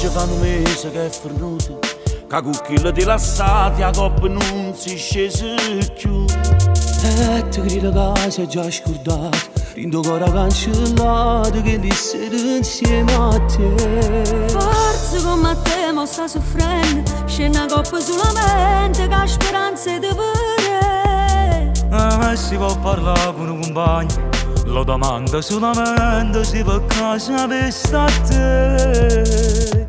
oggi fa un mese che è fornuto, che cucchilla rilassati a coppa non si scese più. E ti grida casa è già scordato, rindo ancora cancellato che l'essere insieme a te. Forse come te mo sta soffrendo, c'è una coppa solamente che ha speranze di vedere. Si può parlare con un compagno, lo domanda solamente se per casa per sta a te.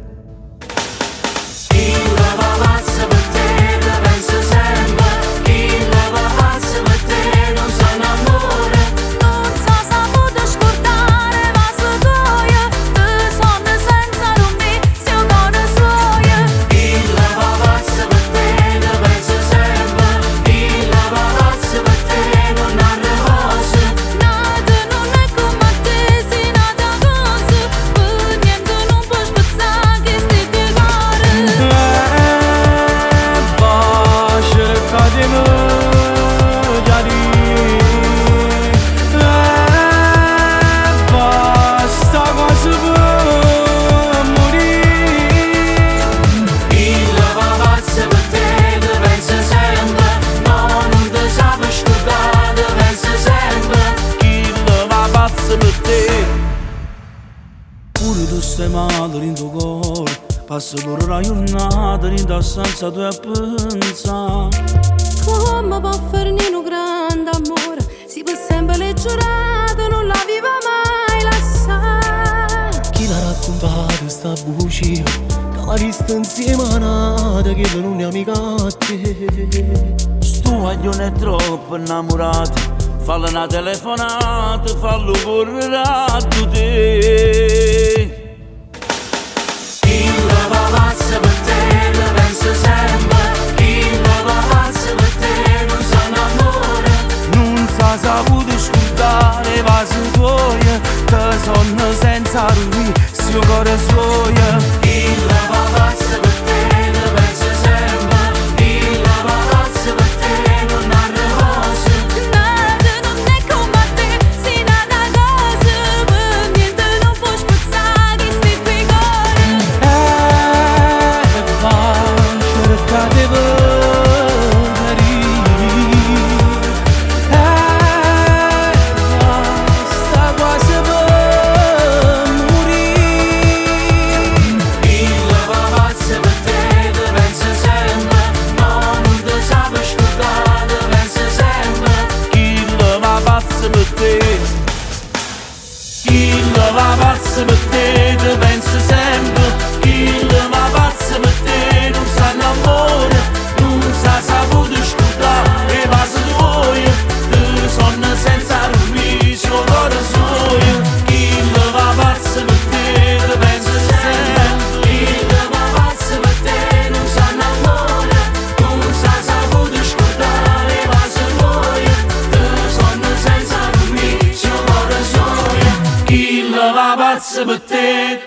Pure tu stai male in tuo cuore, passa pure la giornata in tua stanza tu a pensare. Come può farne un grande amore, si può sempre le giurate, non la viva mai lasciare. Chi l'ha raccontato sta bugia, che l'ha vista insieme a nata, che non è amica a te. Sto guaglione è troppo innamorato, fallo una telefonata, fallo correre a te. Chi la pazza per te, lo penso sempre. Chi la pazza per te, non sa l'amore. Non sa saputo scordare va su tuoi, che sono senza lui, sto cuore suoia. Chi la pazza per te, lo penso sempre. Chi la pazza per te, non ha riposo. Nada non è come te, si nada cosa, per niente non può spezzare che sti tuoi cuori. Va cerca di venire, sta quasi per morire. Chi la pazza per te, lo penso sempre. No, non ti sape scordare, lo penso sempre. Chi va pazzo per te, chi va pazzo per te, te penso sempre. Chi va pazzo per te, non sa l'amore, non sa saputo scordare e va su tuoi, te sono senza lui, suo cuore suo. Chi va pazzo per te, te penso sempre. Chi la pazza per te, non sa l'amore. Non sa saputo scordare, va su tuoi, te sono senza lui, suo cuore suo. Chi va pazzo per te.